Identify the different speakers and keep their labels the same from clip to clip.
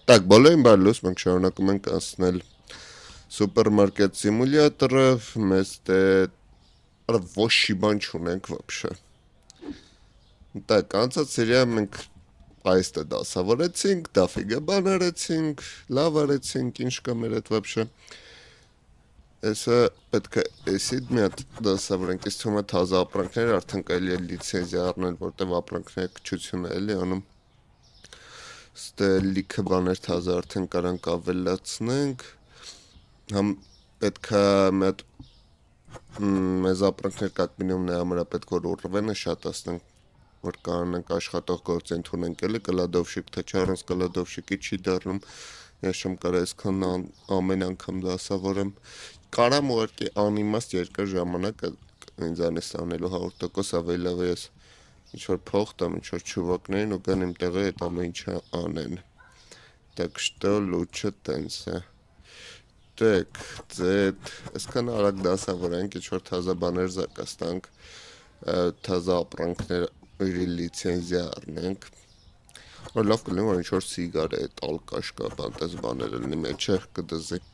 Speaker 1: Так, բոլորին բարլուս, մենք շարունակում ենք անցնել սուպերմարկետ սիմուլյատորը, մեզ դե ոչ մի բան չունենք вообще։ Так, անցած սերիա մենք այստեղ դասավորեցինք, դաֆիգը բան արեցինք, լավ արեցինք, ինչ կա մեր հետ вообще։ Այսը պետք է էսիդ մի հատ դասավորենք, ես թվում է թազա ապրանքներ արդեն կարելի է լիցենզիա առնել, որտեվ ապրանքների քչությունը էլի անում։ Ստե լիքը բաներ թազա արդեն կարանք ավելացնենք, համ պետք է մի հատ մեզ ապրանքներ կակ մինիմում նրա վրա պետք որ ուռվենը շատացնենք, որ կարանենք աշխատող գործ ընդունենք էլի կլադովշիկ, թե չառանց կլադովշիկի չի դառնում, ես չեմ կարա այսքան ամեն անգամ դասավորեմ, կարամ ուղղակի անիմաստ երկար ժամանակ ինձանից անելու 100% ավելի լավ է ես ինչ-որ փող տամ, ինչ-որ չուվակներին ու գան իմ տեղը այդ ամեն ինչը անեն, так что лучше տենց է, տեք, ձետ, այսքան արագ դասավորենք, ինչ-որ թազա բաներ զակաստանք, թազա ապրանքներ լիցենզիա առնենք, որ լավ կլինի, որ ինչ-որ սիգար է, տալկաշ կա, բանտես բաներ լինի մեջը կդզի։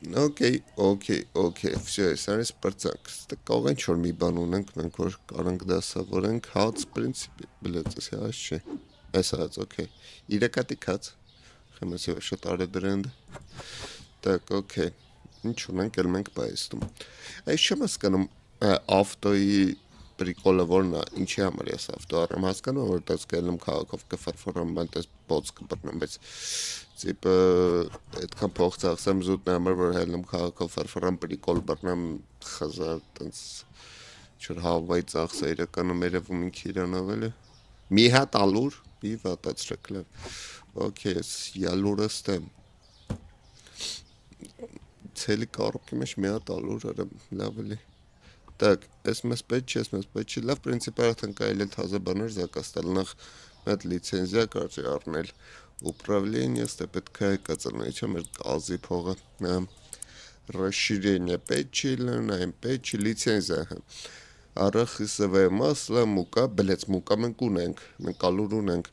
Speaker 1: Okay, все, սրանից պրծանք, կարող են ինչ-որ մի բան ունենք, մենք որ կարանք դասավորենք, հաց, պրինցիպի, բլեծ, ես հաց չի, այս հաց, okay, իրակատի կաց, խեմես և շատ արեդրենդ, так, okay, ինչ ունենք, էլ մենք բայստում, այս չեմ հասկանում ավտոյի պրիկոլը որն է, ինչի համար ես ավտո առեմ, հասկանում, որ տես կելնում քաղաքով կվրվրամ, բան տես բոց կբրնեմ, բայց ծիպը այդքան փող ծախսեմ զուտ նամր, որ հելնում քաղաքով վրվրամ, պրիկոլ բրնեմ, խզար, տենց չոր հավվայի ծախսը իրականում երևում ինքի իրանով էլի, մի հատ ալուր, մի վատացրեք լավ, okay, ես յալուրը ստեմ, ցելի կարոպկի մեջ մի հատ ալուր արեմ, լավ էլի, так, ես մեզ պետք չի, լավ պրինցիպը արդեն կարելի է թազա բաներ զակաստել, նախ մետ լիցենզիա կարճի առնել, управление, ստե պետք է կածրնայիչը մեր կազի փողը, расширение պետք լնայմ պետք լիցենզիա, արախիսվե մասլա, մուկա, բլեց մուկա մենք ունենք, մենք ալուր ունենք,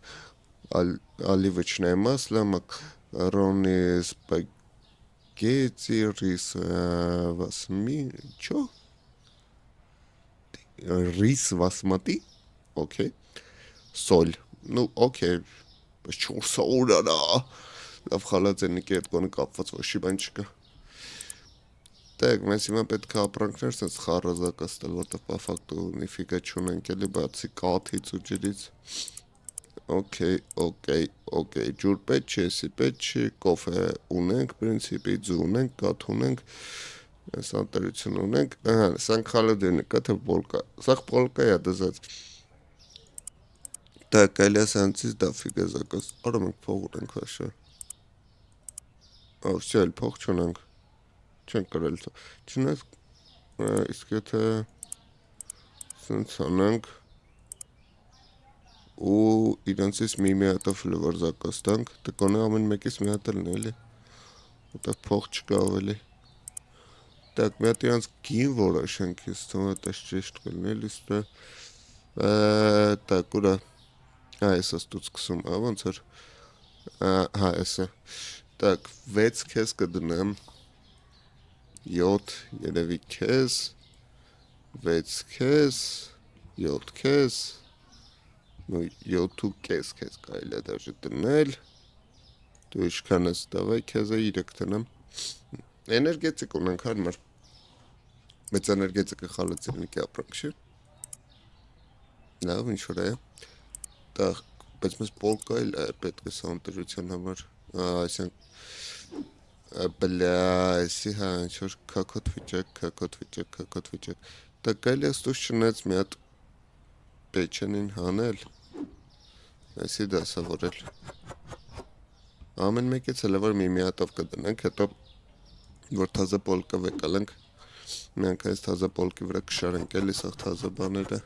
Speaker 1: ալիվիչնայ մասլա, մակարոնի սպագետի, ռիս, վասմի, չո? Ռիս վասմատի, okay, սոլ, նու, okay, բայց չոր սոր արա, լավ խալածենիկի հետ կոնը կապված ոչի բան չկա, տեք, մեզ հիմա պետք է ապրանքներ սենց խարազակաստել, որտև պաֆակտու նիֆիգա չունենք էլի բացի կաթից ու ջրից, okay, ջուր պետք չի, եսի պետք չի, կոֆե ունենք, պրինցիպի, ձու ունենք, կաթ ունենք, սանտարություն ունենք, սանք խալադերնի կա, թե բոլկա, սաղ բոլկա է դզած, так, այլյա սանցից դավիգ է զակաս, արա մենք փող ունենք վաշը, վսյա էլ փող չունենք, չենք կարել, չնայս, իսկ եթե սենց անենք, ու իրանցից մի հատով լվար զակաստանք, թե կոնե ամեն մեկից մի հատ էլն էլի, որտև փող չկա ավելի, так, մի հատ իրանց գին որաշենք, ես թվում է տես ճեշտ կլն էլի, ստե, так, ուրա, այս աստուց կսում, ոնց էր, այսը, так, 6 կեզ կդնեմ, 7 երևի կեզ, 6 կեզ, 7 կեզ, 7 կեզ կարելի է դաժե դնել, դու իշքան ես դավայ կեզ է 3 տնեմ, էներգետիկ ունենք հարմար, մեծ էներգետիկը խալացիրնիկի ապրանք չի, լավ ինչ-որ է, բայց մեզ պոլկա էլ պետք է սանտերության համար, այսենք, բլյա, այսի հա, ինչ-որ կակոտ վիճակ, դա կարելի աստուս չնայց մի հատ պեչենին հանել, այսի դասավորել, ամեն մեկից հելը որ մի հատով կդնենք, հետո որ թազա պոլկա վեկալենք, մենք այս թազա պոլկի վրա կշարենք էլի սաղ թազա բաները,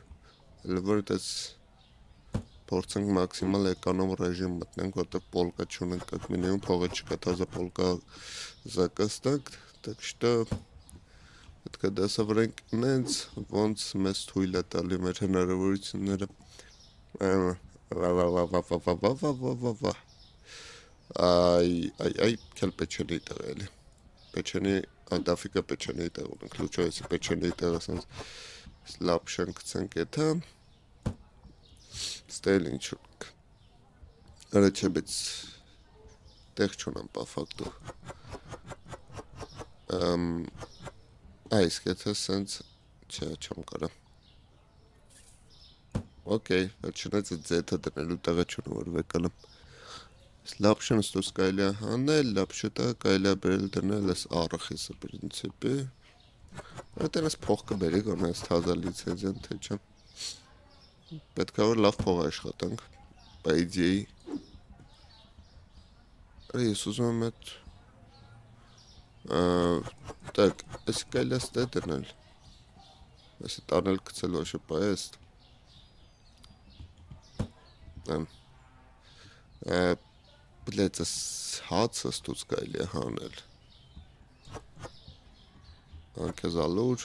Speaker 1: հելը որ դες փորձենք մաքսիմալ էկանոմ ռեժիմ մտնենք, որտեղ պոլկա չունենք, как минимум փողը չկա, թազա պոլկա զակաստանք, так что պետք է դասավորենք նենց, ոնց մեզ թույլ է տալի մեր հնարավորությունները, Այ քել պեչենի տեղ էլի։ Պեչենի դաֆիկա պեչենի տեղ ունենք, լուչո էսի պեչենի տեղ ասենց լապշան գցենք եթա։ Ստել ինչ ունենք։ Արա չէ, բայց տեղ չունեմ պա ֆակտու։ Այս եթե սենց չէ, չեմ կարա։ Okay, չնայած ձեթը դնելու տեղը չունեմ, որ վեկալեմ։ Լապշան ստուս կարելի է հանել, լապշուտը կարելի է բերել դնել այս առախիսը պրինցիպի։ Այդտեղ այս փողքը բերի գոնե այս թազա լիցենզիան թե չէ։ Պետք է որ լավ փող աշխատանք, բա իդեի։ Ես ուզում եմ այդ так, այս կարելի է ստե դնել։ Այսի տանել գցել ոչ պայեստ։ Բլեծ այս հացը ստուց կարելի է հանել։ Անքեզ ալուր,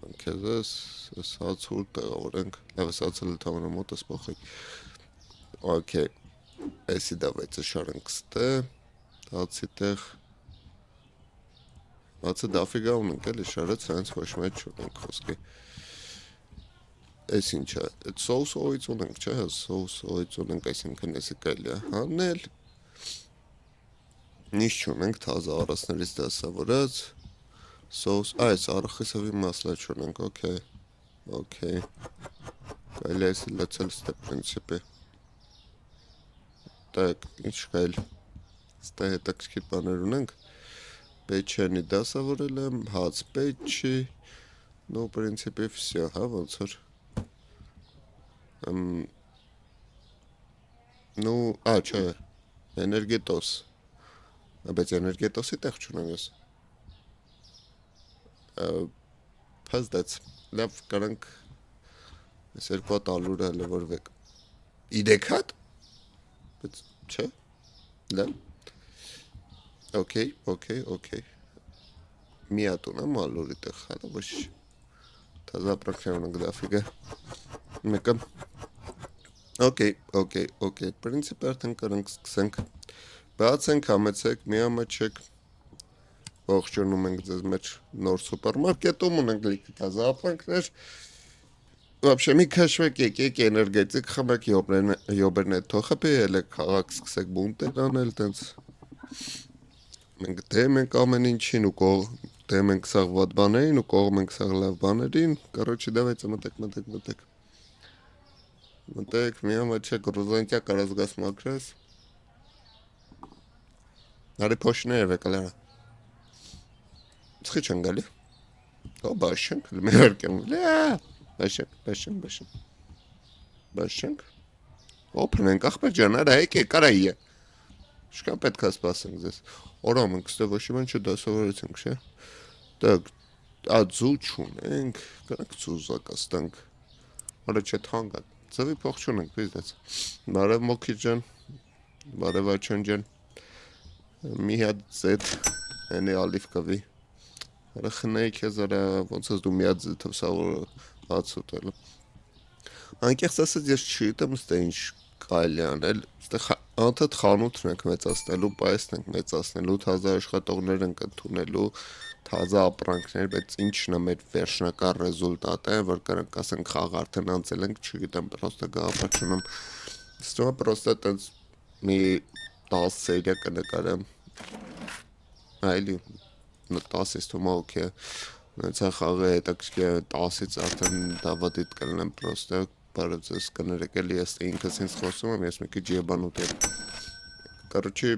Speaker 1: անքեզ այս հաց հուր տեղավորենք, լավ ես հացը լթավանը մոտ ես պոխի։ Okay, այսի դավայցը շարենք ստե, հացի տեղ, հացը դավիգա ունենք էլի շարեց, հենց ոչ մեջ չունենք խոսքի։ Այս ինչ է, այդ սոուս օից ունենք, չէ, սոուս օից ունենք, այսինքն էսի կարելի է հանել։ Ինչ չունենք, թազա առասներից դասավորած, սոուս, այս առախիսովի մասլա չունենք, okay, կարելի է այսի լեցել ստե պրինցիպի։ Так, ինչ կայլ, ստե հետաքրքիր բաներ ունենք, պեչենի դասավորել եմ, հաց պեչի, նո պրինցիպի վսյա, հա, ոնց որ։ Ну, չէ, էներգետոս, բայց էներգետոսի տեղ չունեմ ես։ Փազդեց, լավ կարանք այս երկու հատ ալուրը հələ որ վեք։ 3 հատ, բայց չէ, լավ։ Okay, մի հատ ունեմ ալուրի տեղ, հələ ոչ, թազա պրակշան ունենք դաֆիգը, մեկը։ Okay, պրինցիպ արդեն կարանք սկսենք, բացենք, համեցեք, մի ամաչեք, ողջունում ենք ձեզ մեր նոր սուպերմարկետում, ունենք լիքը թազա ապրանքներ, вообще մի քաշվեք եկեք էներգետիկ խմեք, յոբերնետ թոխը ելեք քաղաք սկսեք բունտեր անել, տենց մենք դեմ ենք ամեն ինչին ու դեմ ենք սաղ վատ բաներին ու կողմ ենք սաղ լավ բաներին, короче, давайте մտեք, մի ամաչեք, ռուզանտյա կարազգաս մակրես, Արի փոշները վեկալարա։ Սխի չեն գալի։ Բաշենք, մերկեմ, բաշենք, օպնենք, աղբեր ջան, արա եկե կարայի է, շկան պետք է սպասենք ձեզ, օրամ ենք, ստե ոչ իման չդասավորեցենք, շե, տակ, ածու չունենք, կանք ծուզակաստանք, արա չէ թանգատ, ձվի փող չունենք, բիզնես, բարև մոքիր ջան, բարև աչան ջան, մի հատ ձետ, ենի ալիվ կվի, արա խնայի կեզ արա, ոնց ես դու մի հատ ձետով սավոր հաց ուտել, անկեղծ ասած ես չիտեմ ստե ինչ կարելի անել, անդադ խանութն ենք մեծացնելու, պայեսն ենք մեծացնելու, թազա աշխատողներ ենք ընդունելու, թազա ապրանքներ, բայց ինչն է մեր վերջնական ռեզուլտատը, որ կարանք ասենք խաղ արդեն անցել ենք, չգիտեմ, պրոստը գաղապար չունեմ, ստոմա պրոստը տենց մի 10 սերիա կնկարեմ, այլի 10 ստոմա օքե, նեցա խաղը հետաքրքիր 10-ից արդեն դավադիտ կլնեմ պրոստը, բարև ձեզ կներեք էլի ես ինքս ինձ խոսում եմ, ես մի քիչ եբան ուտել, короче,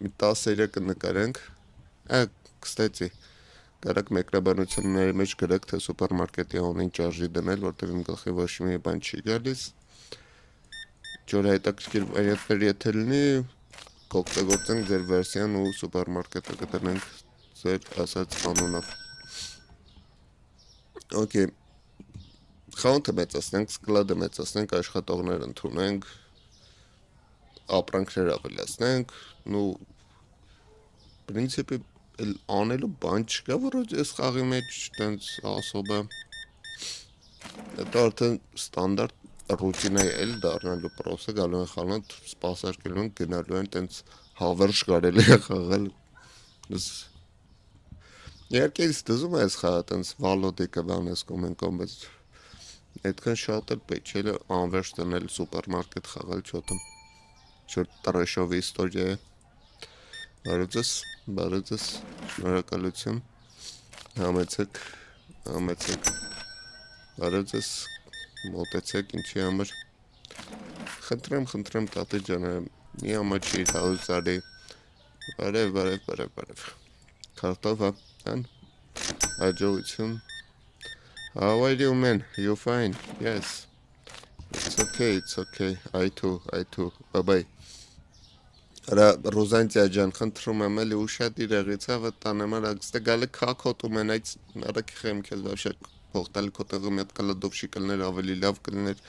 Speaker 1: մի 10 սերիա կնկարենք, կստեցի, կարակ մեկրաբանությունների մեջ գրեք, թե սուպերմարկետի անին ճարժի դնել, որտև իմ գլխի ոչ մի բան չի գալիս, չոր հետաքրքիր վարիանտներ եթե լինի, կօգտագործենք ձեր վերսիան ու սուպերմարկետը կտնենք ձեր ասած անունով, okay, խանութը մեծացնենք, սկլադը մեծացնենք, աշխատողներ ընդունենք, ապրանքներ ավելացնենք, նու պրինցիպի անելու բան չկա, որ ես խաղի մեջ տենց ասոբը, հետո արդեն ստանդարտ ռուտինա էլ դառնալու պրոսը գալու են խանութ, սպասարկելու են, գնալու են տենց հավերժ կարելի է խաղալ։ Իհարկե ինձ դզում է այս խաղը տենց վալոդիկը բանես կոմենկոմ, բայց այդքան շատ էլ պետք չէ անվերջ տնել սուպերմարկետ խաղալ չոտեմ։ Չոր տրեշովի իստորիա է։ Բարոձես, շնորհակալություն։ Համեցեք, բարոձես, մոտեցեք ինչի համար։ Խնդրեմ տատի ջանը, մի ամաչիր հաուզարի։ Բարև։ Քարտովա, հան։ Հաջողություն։ How are you, man? You fine? Yes. It's okay. I too. Bye-bye. Արա Ռոզանտիա ջան, խնդրում եմ էլի ուշադիր եղեցա վտանեմ, արա գստե գալի քակոտում են այդ արագ խեմ քեզ вообще փոխտալ քո տեղը մի հատ կլադովշի կլներ ավելի լավ կլներ։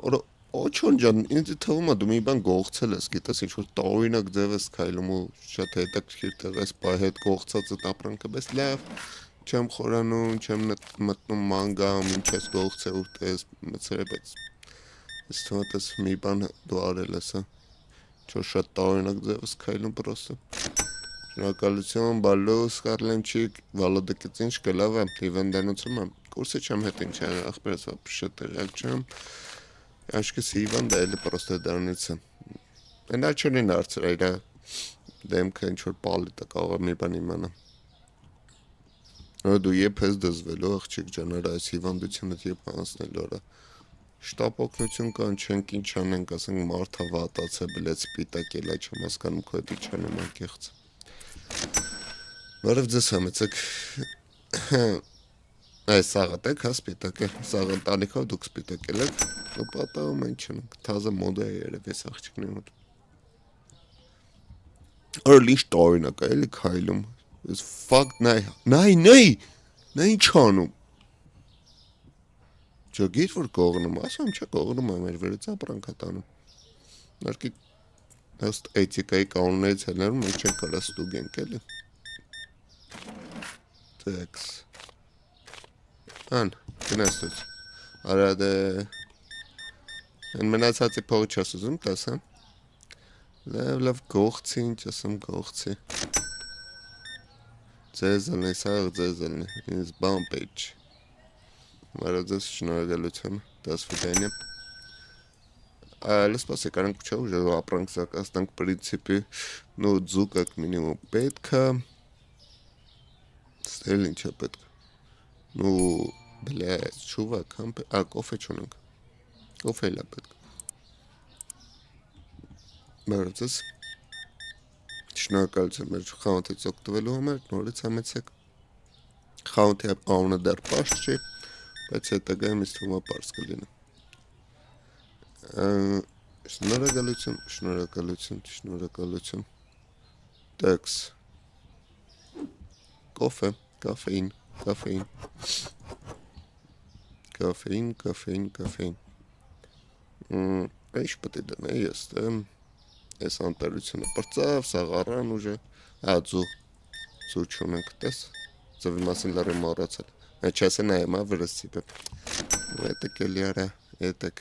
Speaker 1: Օր Օչոն ջան, ինձ թվում է դու մի բան գողցել ես, գիտես ինչ որ տարօրինակ ձև ես քայլում ու շատ հետաքրքիր տեղ ես բայ հետ գողցածը ապրանքը, բայց լավ չեմ խորանում, չեմ մտնում մանգամ, ինչ ես գողցել ու տես մցրել, բայց ես թվում է մի բան դու արել ես, հա։ Čo շատ տարօրինակ ձև ես քայլում պրոստը։ Շնորհակալություն, բալոս, Կարլենչիկ, Վալոդիկից ինչ կլավ է, հիվանդանոցում եմ, կուրսը չեմ հետ ինչ է, ախպերս ապշը տեղյակ չեմ, աշկս հիվանդ է էլի պրոստը դրանից է։ Ենա չունին արցր այրա դեմքը ինչ-որ պալիտը կարող մի բան իմանա։ Դու եբ ես դզվելու աղջիկ ջան, արա այս հիվանդությունդ եբ անցնելու արա։ Շտապ օգնություն կան, չենք ինչ անենք, ասենք մարդը վատացե բլեց սպիտակ էլա չեմ հասկանում քո հետ ինչ անեմ անկեղծ։ Բարև ձեզ համեցեք։ Այս սաղատ եք, հա սպիտակ է, սաղ ընտանիքով դուք սպիտակ եք, ու պատահում են չնենք, թազը մոդա է երև ես աղջիկների մոտ։ Օրել ինչ տարօրինակ է, էլի քայլում, ես ֆակտ նայ, նա ինչ անում։ Չէ գիր որ կողնում, ասում չէ կողնում է մեր վերից ապրանք է տանում։ Նարկի հեստ էթիկայի կանոններից հելներում մենք չենք կարա ստուգենք էլի։ Տեքս։ Ան, գնացուց։ Արա դե են մնացածի փողը չես ուզում տես, հա։ Լավ գողցի, ինչ ասեմ գողցի։ Ձեզելնի, սաղ ձեզելնի, ինձ բան պեջ։ Բարոձես շնորհակալություն, до свидания. Լսպասի կարանք չէ ուժը ապրանք զակազդանք պրինցիպի, նու ձու как минимум պետք է, ստել ինչ է պետք, նու բլեզ, չուվակ, կոֆե չունենք, կոֆե էլ է պետք, բարոձես, շնորհակալություն մեր խանութից օգտվելու համար, նորից համեցեք, խանութի անունը դեռ պարզ չի, բայց հետագայում ինձ թվում է պարզ կլինի։ Շնորհակալություն։ Տեքս։ Կոֆե, կաֆեին։ Ինչ պետք է դնեի ես, այս անտարությունը պրծավ, սաղարան ուժը, ձու չունենք, տես, ձվի մասին լարի մորացել, չասը նայեմ, վրս ծիպը,ետեք էլի արա,ետեք,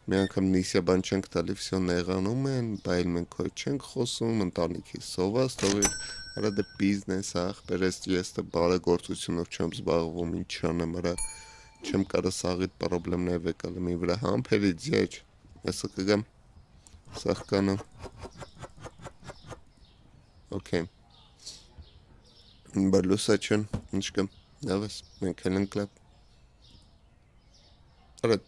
Speaker 1: մի անգամ նիսյա բան չենք տալի, վսյո նեղանում են, բայլ մենք հոյ չենք խոսում, ընտանիքի սովաս, թողիր, արա դե բիզնես աղ, բերես ես դե բարեգործությունով չեմ զբաղվում, ինչ անեմ, արա չեմ կարա սաղիտ պրոբլեմներ վեկալեմ ի վրա համպերի ձեջ, եսը կգամ, սաղկանամ, օքեյ, բալուսա չեն, ինչ կմ, լավ ես, մենք հել ենք լավ, արա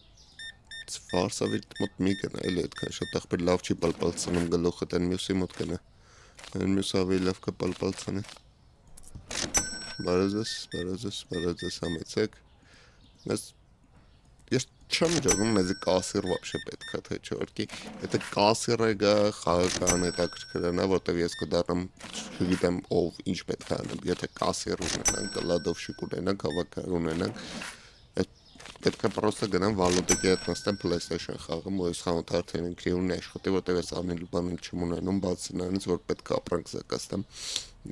Speaker 1: Վարսավիտ մոտ մի գնա, էլի այդքան շատ աղբեր լավ չի պալպալցանում գլոխդ, են մյուսի մոտ գնա, են մյուս ավելի լավ կը պալպալցանի։ Բարոձես համեցեք, ես չեմ ջողում մեզի կասիր վապշե պետք է, թե չորքի, եթե կասիր է գա խաղական հետաքրքրանա, որտև ես կդարամ չգիտեմ ով ինչ պետք է անեմ, եթե կասիր ունենանք, լադով շիկ ունենանք, հավաքար ունենանք, պետք է պրոստը գնամ վալոդիկի հետ նստեմ PlayStation խաղում ու ես խանութ արդեն ինքրի ունի աշխատի, որտև ես անել բանել չեմ ունենում, բացի նրանից, որ պետք է ապրանք զակաստեմ,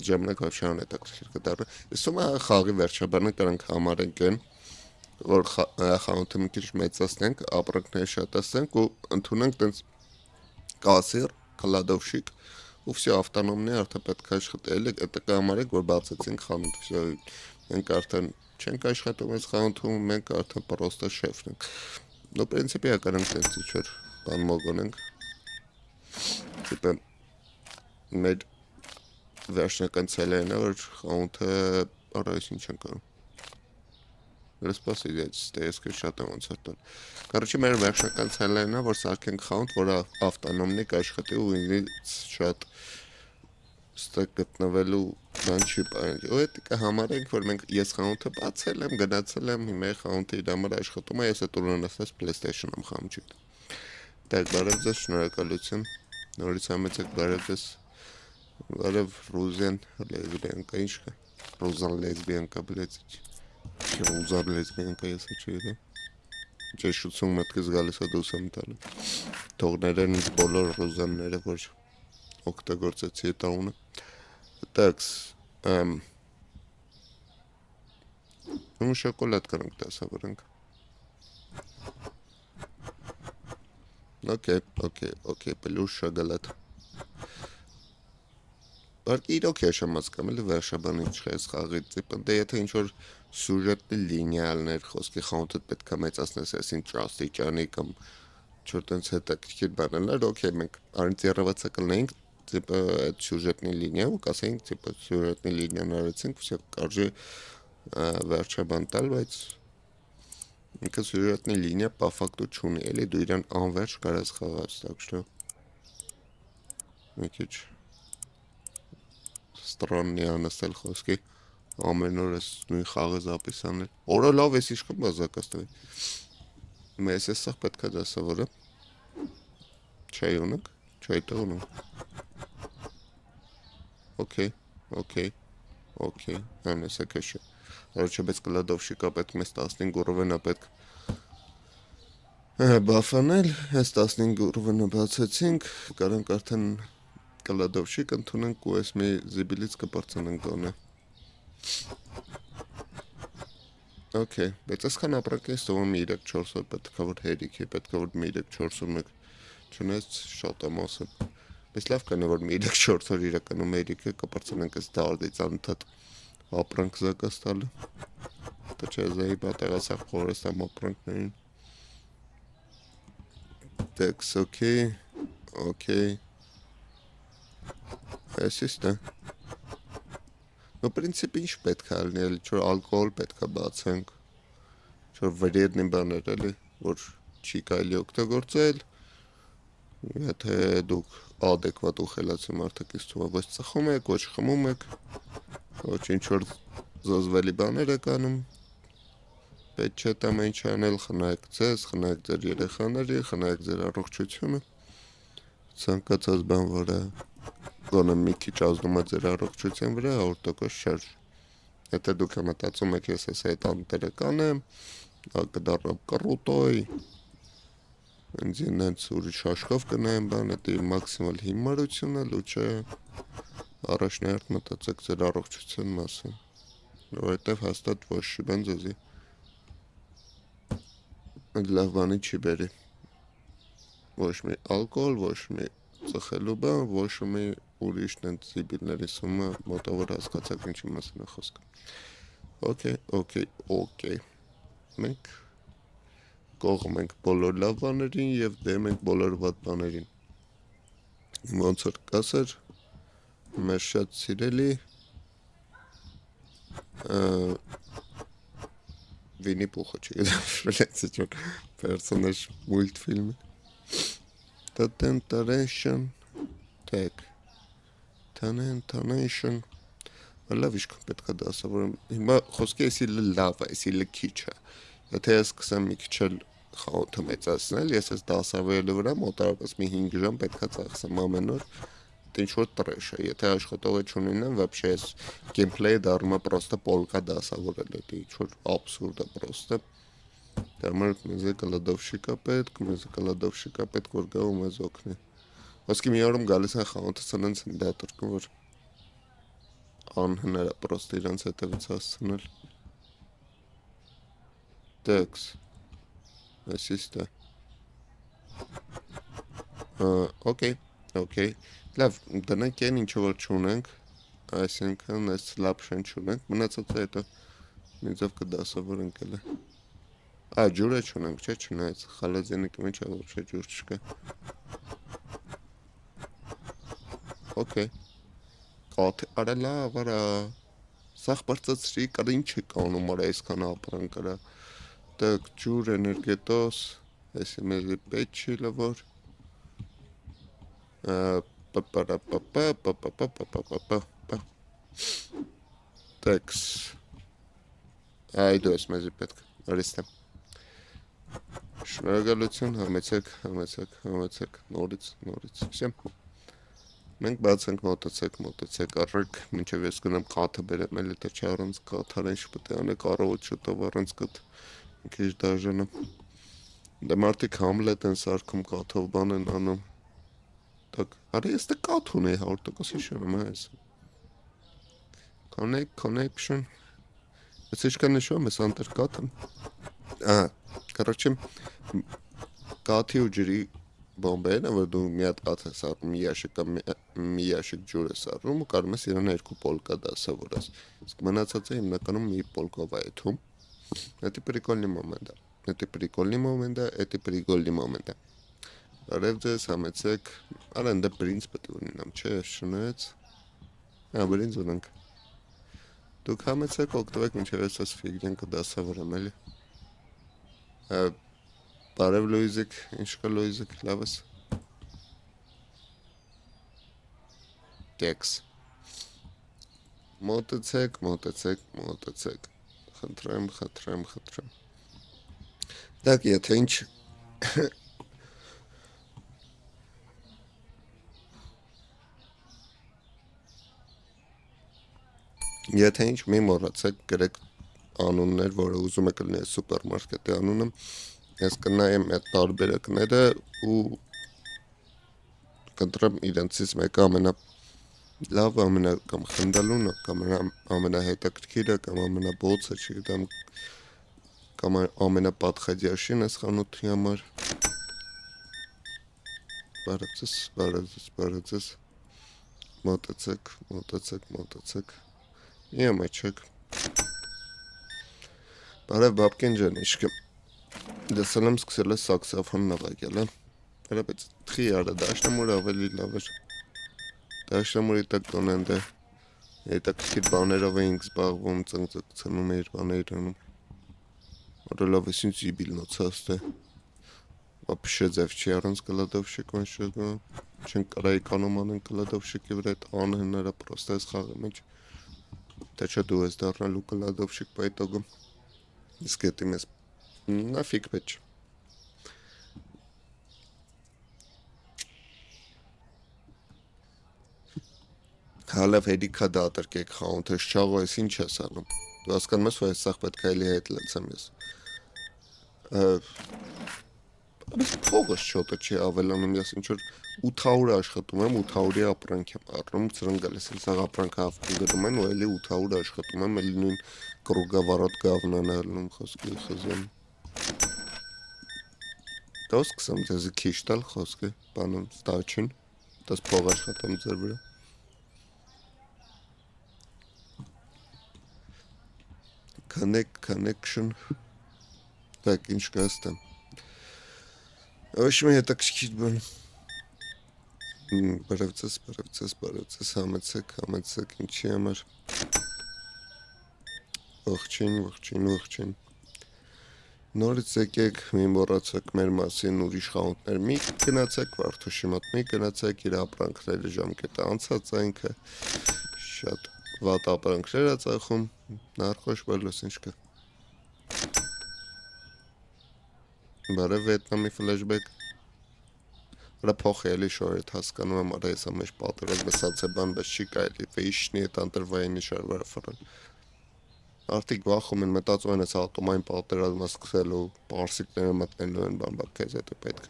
Speaker 1: ժամանակ վավշե անհետաքրքիր կդառնա։ Ես ում խաղի վերջաբանը կրանք համարենք են, որ խանութը մի քիչ մեծացնենք, ապրանքները շատացնենք ու ընդունենք տենց կասիր, կլադովշիկ, ու վсё ավտոնոմնի արդեն պետք է աշխատի, էլի դա կհամարենք, որ բացեցինք խանութ, վсё, մենք արդեն չենք աշխատում այս խանութում, մենք արդեն պրոստը շեֆն ենք։ Ну, в принципе, ականենք տենց ինչ-որ բան մոգոնենք։ Տիպը մեր վերջնական ցելը այն է, որ խանութը առայս ինչ ենք անում։ Распасить, стейская шата он сортон. Короче, մեր վերջնական ցելը այն է, որ սարքենք խանութ, որը ավտոնոմնի կաշխատի ու ինձ շատ ստակ գտնվելու բան չի պահանջ։ Ու այդ կհամարենք, որ մենք ես խանութը բացել եմ, գնացել եմ, հիմա խանութը իր համար աշխատում է, ես այդ ունենացած PlayStation եմ խամ չի։ Так, բարև ձեզ, շնորհակալություն։ Նորից համեցեք բարև ձեզ։ Բարև Ռուզեն, լեսբիանկա ինչ կա։ Ռուզան լեսբիանկա, блядь։ Ռուզան լեսբիանկա ես չէ։ Ճշտություն մտքից գալիս է դուսամ տալու։ Թողներեն ինձ բոլոր ռուզանները, որ օգտագործեցի այդ անունը։ Так, ну շոկոլադ կրանք դասավորենք։ Okay, плюс шоколад. Բայց իրոք է շամասկամ էլի վերջաբան ինչ է սխաղի տիպը, դե եթե ինչ-որ սյուժետնի լինիալներ խոսքի խանութը պետք է մեծացնես այսին ճաստիճանի կամ ինչ-որ տենց հետաքրքիր բաներ, օքեյ, մենք orientироваться կլինենք տիպը այդ սյուժետնի լինիա ու կասենք տիպը սյուժետնի լինիան արեցինք, վсё կարժի վերջաբան տալ, բայց ինքը սյուժետնի լինիա по факту չունի, էլի դու իրան անverջ կարաս խաղաս, так что մի քիչ странный անասել խոսքի ամեն օր ես նույն խաղը զապիս անել։ Օրը լավ ես իշքում բազակաս տվի։ Մեզ ես սաղ պետք է դասավորը։ Չայ ունենք, չայ տա ունենք։ Окей, անես է կեշը։ Короче, без կլադովշիկա պետք մեզ 15 ուռվենա պետք բաֆանել, ես 15 ուռվենա բացեցինք, կարանք արդեն կլադովշիկ ընդունենք ու ես մի զիբիլից կպարծանենք գոնե։ Okay, բայց այսքան ապրանք ես թվում 3-4 օր պետք է որ հերիքի, պետք է որ 3-4 օր մեկ չունես շատ եմ ասել։ Բայց լավ կանե որ 3-4 օր իրականում հերիքը կպարծանենք այս դարդից անընդհատ ապրանք զակաս տալը։ Դա չէ զայի պատերասավ խորհրդամ ապրանքներին։ Так, окей. Այսիստը։ Ну, в принципе, ինչ պետք է լինի, ինչ-որ ալկոհոլ պետք է բացենք, ինչ-որ վրեդնի բաներ էլի, որ չի կարելի օգտագործել, եթե դուք adekvat ու խելացի մարդիկ իս թվում է, ոչ ծխում եք, ոչ խմում եք, ոչ ինչ-որ զոզվելի բաներ եք անում, պետք չէ տամ ինչ անել, խնայեք ձեզ, խնայեք ձեր երեխաների, խնայեք ձեր առողջությունը, ցանկացած բան, որը գոնե մի քիչ ազդում է ձեր առողջության վրա 100% շարժ։ Եթե դուք մտածում եք ես այս այդ անտերը կանեմ, կդառնամ կռուտոյ, ինձ ինձ ուրիշ աշխով կնայեմ բան, դա մաքսիմալ հիմարություն է, լուչը առաջնահերթ մտածեք ձեր առողջության մասին, որովհետև հաստատ ոչ շիբան ձեզի լավ բանի չի բերի, ոչ մի ալկոհոլ, ոչ մի ծխելու բան, ոչ մի ուրիշ տենց զիբիլների սումը մոտավոր հասկացակ ինչի մասին է խոսքը։ Okay։ Մենք կողմ ենք բոլոր լավ բաներին եւ դեմ ենք բոլոր վատ բաներին։ Ոնց որ կասեր մեր շատ սիրելի Վինի Պուխը չի պերսոնաժ մուլտֆիլմը Tentation Tag Tentation լավ իշքան պետք է դասավորեմ հիմա խոսքի էսի լավ է, էսի քիչ է եթե ես սկսեմ մի քիչ էլ խաղոթը մեծացնել ես ես դասավորելու վրա մոտավորապես մի 5 ժամ պետք է ծախսեմ ամեն օր ինչ որ տրեշ է եթե աշխատողը չունենամ вообще ես գեյմփլեյը դառնում է պրոստը պոլկա դասավորել է ինչ որ абսուրդ է պրոստը դեռ մեզ կլադովշիկա պետք որ գա ու մեզ օգնի Ոսկի մի օրում գալիս են խանութը սնենց են դատրկում, որ անհնար է պրոստը իրանց հետևից հասցնել։ Տեքս, այսիստ է։ Okay. Լավ, դնենք այն ինչ որ չունենք, այսինքն այս լապշեն չունենք, մնացածը հետո ինձով կդասավորենք էլ է։ Ջուրը չունենք, չէ, չնայած խալազենիկի մեջ ոչ ջուր չկա։ Okay. Կաթ արա լավ, արա։ Սաղ բարձացրի, կար ինչ է կանում արա այսքան ապրանք արա։ Так, ջուր, էներգետոս, այսի մեզ պետք չի լավոր։ Տեքս այդու ես մեզի պետք արիստեմ շնորհակալություն համեցեք նորից վсё մենք բացենք մոտեցեք առեք մինչև ես գնամ կաթը բերեմ էլի դա չառանց կաթար ինչ պետք է անեք առավոտ շուտով առանց կաթ քիչ դաժանը դե մարդիկ համլետ են սարքում կաթով բան են անում так արի ես դե կաթ ունեի 100% հիշում եմ այս connection Սիշկա նշում ես անտեր կաթը Короче, կաթի ու ջրի բոմբերն որ դու մի հատ կաթ ես առնում, մի ящик ջուր ես առնում ու կարող ես իրան 2 պոլկա դասավորես։ Իսկ մնացածը հիմնականում մի պոլկով է եթում։ Это прикольный момент, это прикольный момент։ Արև ձեզ համեցեք, արան դա բրինձ պետք է ունենամ, չէ, շնորհեց։ Բրինձ ունենք։ Դուք համեցեք օգտվեք ինչև ես ֆիգրեն կդասավորեմ էլի։ Բարև Լուիզիկ, ինչ կա Լուիզիկ, լավ ես։ Տեքս։ Մոտեցեք։ Խնդրեմ։ Так, եթե ինչ Եթե ինչ մի մոռացեք գրեք անուններ, որը ուզում եք լինի սուպերմարկետի անունը, ես կնայեմ այդ տարբերակները ու կընտրեմ իրենցից մեկը ամենալավը, կամ խնդալունը, կամ ամենահետաքրքիրը, կամ ամենաբոցը, չգիտեմ, կամ ամենապատխադյաշին ես խանութի համար։ Բարեցես։ Մոտեցեք։ Յեմաչեք։ Բարև բաբկեն ջան, իշկը։ Դեսել եմ սկսել է սաքսոֆոն նվագել, բայց թխի արա, դաշնամուր ավելի լավ էր։ Դաշնամուրի տակ տոնեն դե, հետաքրքիր բաներով էինք զբաղվում, ծնծնում էիր բաներ անում։ Որը լավ ես ինձ իբիլնոցաս դե։ Вообще ձև չի առանց կլադովշիկ ոնշակը, չենք կարայի կանոմ անեն կլադովշիկի վրա այդ անհնարը պրոստը ես խաղի մեջ։ Թե չէ դու ես դառնալու կլադովշիկ պայտոգում։ Իսկ հետի մեզ նաֆիկ պետք չէ։ Հալավ հերիքա դատրկեք խաղուն, թե շչաղո ես ինչ ես անում։ Դու հասկանում ես, որ ես սաղ պետք է էլի հետ լեցեմ ես։ Բայց փողս շոտը չի ավելանում, ես ինչ-որ 800 աշխատում եմ, 800-ի ապրանք եմ առնում, ծրնգալես են սաղ ապրանքը ավկում գրում են, ու էլի 800 աշխատում եմ, էլի նույն կրուգավարոտ գավնան ալնում խոսքի խզեմ։ Դա սկսեմ ձեզի քիչ տալ խոսքը, բանում ստաչին, դաս փող աշխատեմ ձեր վրա։ Connection, так, ինչ կաստեմ։ Ոչ մի հետաքրքիր բան։ Բարևձես, համեցեք, ինչի համար։ Ողջին։ Նորից եկեք, մի մոռացեք մեր մասին ուրիշ խաղունքներ մի գնացեք, Վարդուշի մոտ մի գնացեք, իր ապրանքները ժամկետը անցած այնքը, շատ վատ ապրանքներ է ծախում, նարխոշ բալոս ինչ կա։ Բարև Վիետնամի ֆլեշբեք։ Վրա փոխ է էլի շորետ հասկանում եմ, արա ես ամեջ պատերազմ սացե բան, բայց չի կայլի, վեիշնի էտ անտրվայինի շարվարը վրան։ Արդիկ վախում են մտածում են ես ատոմային պատերազմը սկսելու, պարսիկները մտնելու են բան, քեզ հետո պետք է։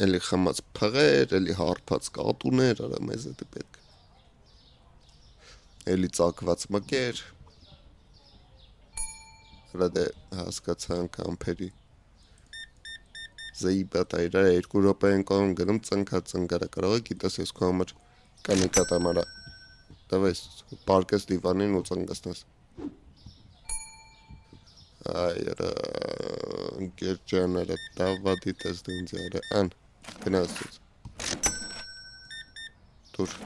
Speaker 1: Էլի խմած փղեր, էլի հարբած կատուներ, արա մեզ հետո պետք է։ Էլի ծակված մկեր։ Արա դե հասկացանք ամպերի։ Զեիբատ այրա 2 րոպե են կողմ գնում ծնկա կարող է գիտես ես քո համար կանի կատամարա դավես պարկես դիվանին ու ծնկացնես այրա գերջաները դավադի տես դու ինձ արա ան գնացուց դուր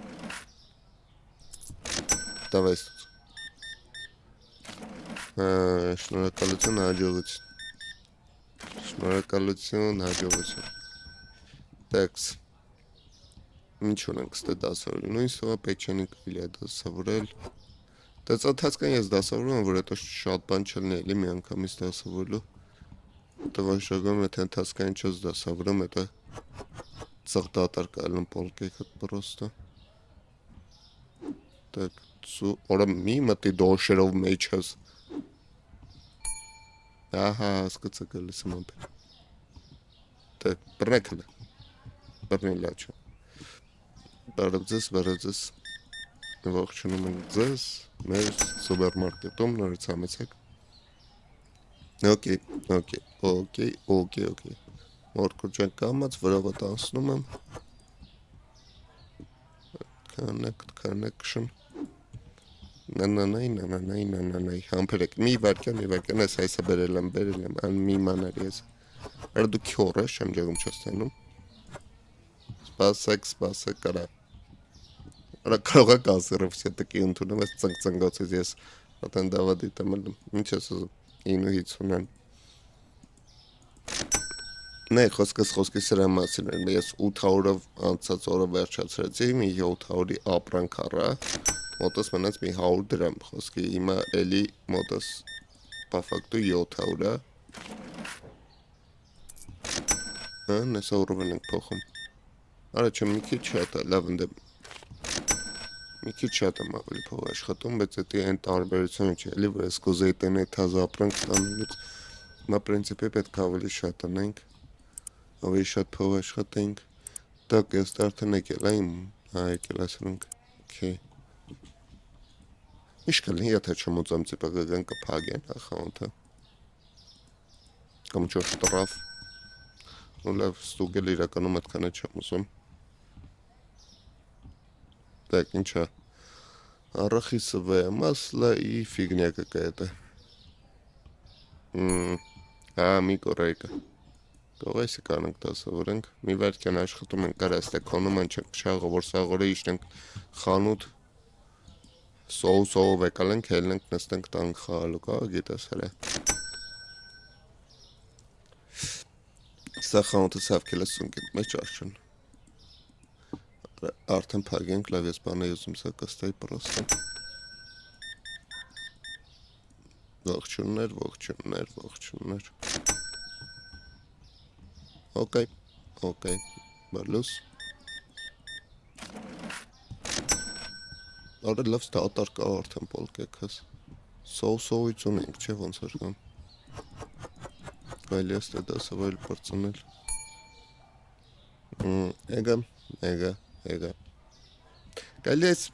Speaker 1: դավես շնորհակալություն հաջողություն Շնորհակալություն, հաջողություն։ Տեքս։ Ինչ ունենք ստե դասավորել։ Նույն սովա պետք չենք իլի դասավորել։ Դες ընթացքան ես դասավորում եմ, որ հետո շատ բան չլինի էլի մի անգամից դասավորելու։ Տվաշագում եթե ընթացքան չես դասավորում, հետո ծղ դատար կալում պոլկեքդ պրոստը։ Так, օրա մի մտի դոշերով մեջ ես։ Ահա, սկսա գալիս եմ։ Так, բռնեկլը։ Բռնելա չէ։ Բարեձես։ Ողջունում ենք ձեզ մեր սուպերմարկետում նորից համեցեք։ Okay. Մորկուրջան կամած վրավը տանցնում եմ։ Connection։ Նանանայ, համբերեք, մի վարկյան ես հայսը բերել եմ, ան մի մանար ես, էր դու քյոր ես, չեմ ջեղում չես տենում, սպասեք, կարա, կարող է կասերով սետակի ընդունում ես ծնգծնգոցից ես, ատեն դավադի տամել, ինչ ես ուզում, 950 Նե, խոսքս սրա մասին էր, ես 800-ով անցած օրը վերջացրեցի, մի 700-ի ապրանք առա, մոտս մնաց մի 100 դրամ, խոսքի հիմա էլի մոտս պաֆակտու 700-ա, նեսա ուրովեն ենք փոխում, արա չեմ մի քիչ շատ է, լավ ընդեմ, մի քիչ շատ եմ ավելի փող աշխատում, բայց էտի են տարբերությունը չէ, էլի, որ ես կուզեի տենե թազ ապրանք ստանելուց, հիմա պրինցիպի պետք ավելի շատ անենք, ավելի շատ փող աշխատենք, տակ ես արդեն եկել այն, եկել ասրունք, okay. Իշկալ եթե չեմ ուծեմ ծիպագագան կփագեն ախանթը, կամ չոր շտրավ, ու լավ ստուգել իրականում այդքանը չեմ ուզում, так, ինչա, арахисовое масло и фигня какая-то, մի կորայկը, Գողեսի կանենք դասավորենք, մի վարկյան աշխատում ենք կարաստեքոնում են չենք շաղը, որ սաղորը իշնենք խանութ, սոուսով եկալ ենք, հելնենք նստենք տանք խաղալու կա, գիտես հրե։ Սա խանութը սավքել է սունկիտ մեջ արջն։ Արդեն պագենք, լավ ես բան է ուզում սա կստայի պրոստը։ Ողջուններ։ Okay, բալուս։ Արա լավ ստատար կա արդեն պոլկեքս։ Սոուսովից ունենք, չէ ոնց արկամ։ Այլ ես տե դասավայլ պրծնել։ Էգա։ Կայլ ես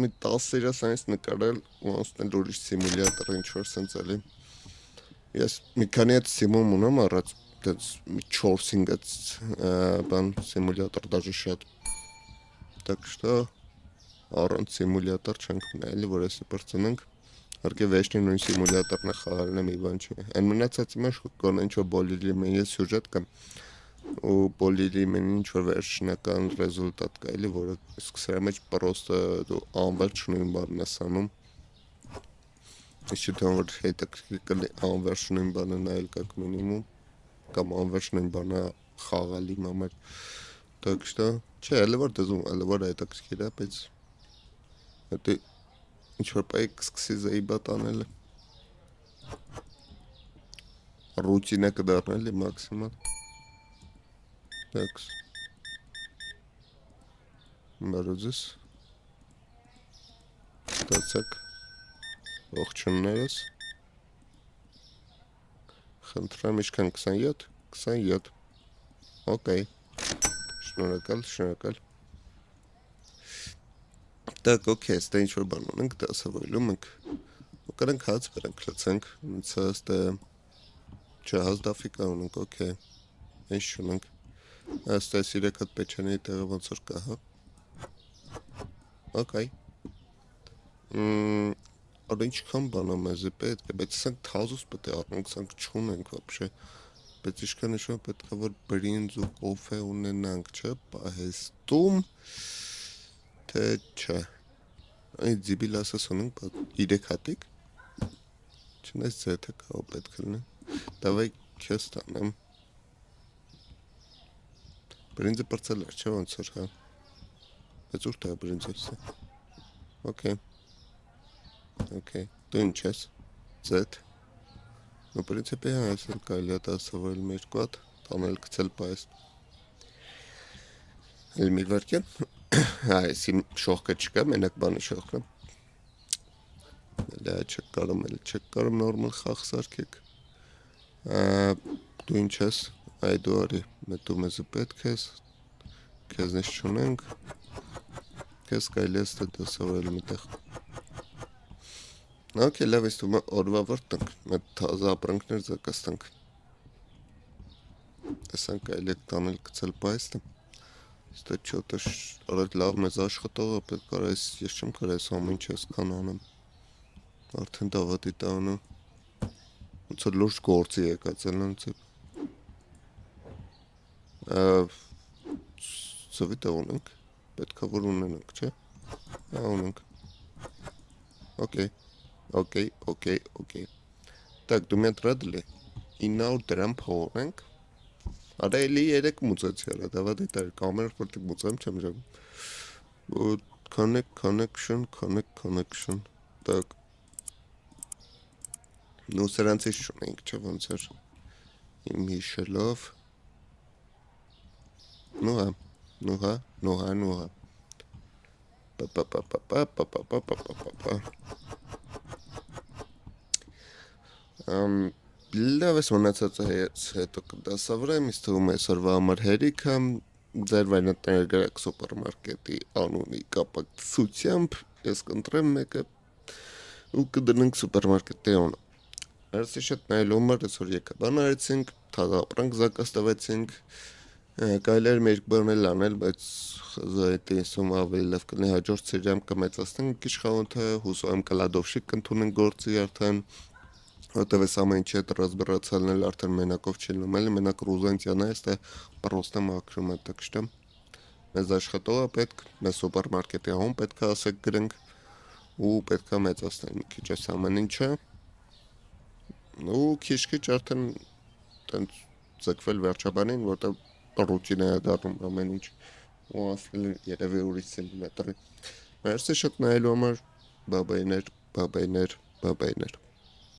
Speaker 1: մի 10 իրասանից նկարել ու անցնել ուրիշ սիմուլյատոր ինչ-որ սենց էլի։ Ես մի քանի այդ սիմում ունեմ առած 4-5 բան սիմուլյատոր даже շատ так что առանց սիմուլյատոր չենք մնայելի որ էսի պրծնենք հարկե վեշնի նույն սիմուլյատորն է խաղալն է մի բան չի այն մնացածի մեջ կոն ինչ-որ բոլիլիմենի սյուժետ կա ու բոլիլիմենի ինչ-որ վերջնական ռեզուլտատ կա էլի որը սրա մեջ պրոստը դու անվերջ նույն բանն ես անում Еще там вот это անվերջ բանը նայել как минимум կամ անվերջ նույն բանը խաղալի մամեր так что չէ էլի որ դեզում էլի որ այդ կսկիրա բայց հետո ինչ որ պայք սկսի զեիբատ անել ռուտինա կդառնալի մաքսիմալ так բարոզես ստացակ Ողջուններս Խնդրեմ իշքան 27 Okay Շնորհակալ Так okay ստե ինչ որ բան ունենք դասավորելու մենք ու կարանք հաց վերանք լցենք ինձ հաստե չհազ դաֆիկա ունենք okay Ինչ չունենք։ Ըստ այս 3 հատ պեչանիի տեղը ոնց որ կա, հա։ Okay. Արա ինչքան բան է մեզ պետք է, բայց սանք թազուս պետք է առնենք, սանք չունենք вообще։ Բայց ինչքան նշում պետք է որ բրինձ ու կոֆե ունենանք, չէ՞, պահեստում, թե չէ։ Այդ զիբիլասս ունենք 3 հատիկ։ Չնայած ձեթե կա պետք է լինի։ Давай քեզ տանեմ։ Բրինձը բրծել էր, չէ՞ ոնց որ, հա։ Բայց ուր տա բրինձը։ Okay. Okay. Դու ինչ ես։ Z. Ну, в принципе, այսօր կարելի է դասավորել մեր կոդ, տանել գցել պայեստ։ Էլ մի վարքյան։ Այսի շողկը չկա, մենակ բանը շողքն է։ Դա չեք կարում նորմալ խաղ սարքեք։ Դու ինչ ես, այ դու արի, դու մեզը պետք ես, քեզնից չունենք, քեզ կարելի է ստե դասավորել միտեղ։ Okay, լավ ես դու օրվա վրտնք, մետ թազա ապրանքներ զակաստանք։ Տեսանք այլ եք տանել գցել պայստը։ Ստե չոտը արդ լավ մեզ աշխատող է, պետք կար ես չեմ կար ես ամին չես կան անեմ։ Արդեն դավատի տանը։ Ոնց որ լուրջ գործի եկած են ոնց է։ Ծովիտը ունենք, պետք է որ ունենանք, չէ։ Հա ունենք։ Okay. Так, դու մի հատ ռադել է 900 դրամ փողենք։ Արա էլի 3 մուծեցի արա, դավա դիտար կամեր որտեղ մուծեմ չեմ ժամ։ Connection։ Так. Ну սրանցից չունենք, չէ ոնց էր։ Իմ հիշելով։ Ну հա։ Լավ ես մնացած հետո կդասավորեմ, իսկ թվում է այսօրվա համար հերիքը ձեր վայնատները գրեք սուպերմարկետի անունի կապակցությամբ, ես կընտրեմ մեկը ու կդնենք սուպերմարկետի անունը։ Այսի շատ նայելու համար այսօր եկա բան արեցինք, թազա ապրանք զակաստվեցինք, կարելի էր մեր բանել անել, բայց այդ ինսում ավելի լավ կլինի հաջորդ սերիամ կմեծացնենք քիչ խանութը, հուսով եմ կլադովշիկ կընդունենք գործի արդեն, որտեվ այս ամեն ինչի հետ ռազմբռացալն էլ արդեն մենակով չի լինում, էլի մենակ Ռուզանցյանն է, այստեղ պրոստը մաքրում է, так что մեզ աշխատողը պետք, մեզ սուպերմարկետի հոմ պետք է ասեք գրենք ու պետք է մեծացնել մի քիչ այս ամեն ինչը։ Ու քիչ արդեն տենց ձգվել վերջաբանին, որտեղ ռուտինա է դառնում ամեն ինչ ու ասել երևի ուրիշ սենտիմետրի։ Մերսի շատ նայելու համար, բաբայներ։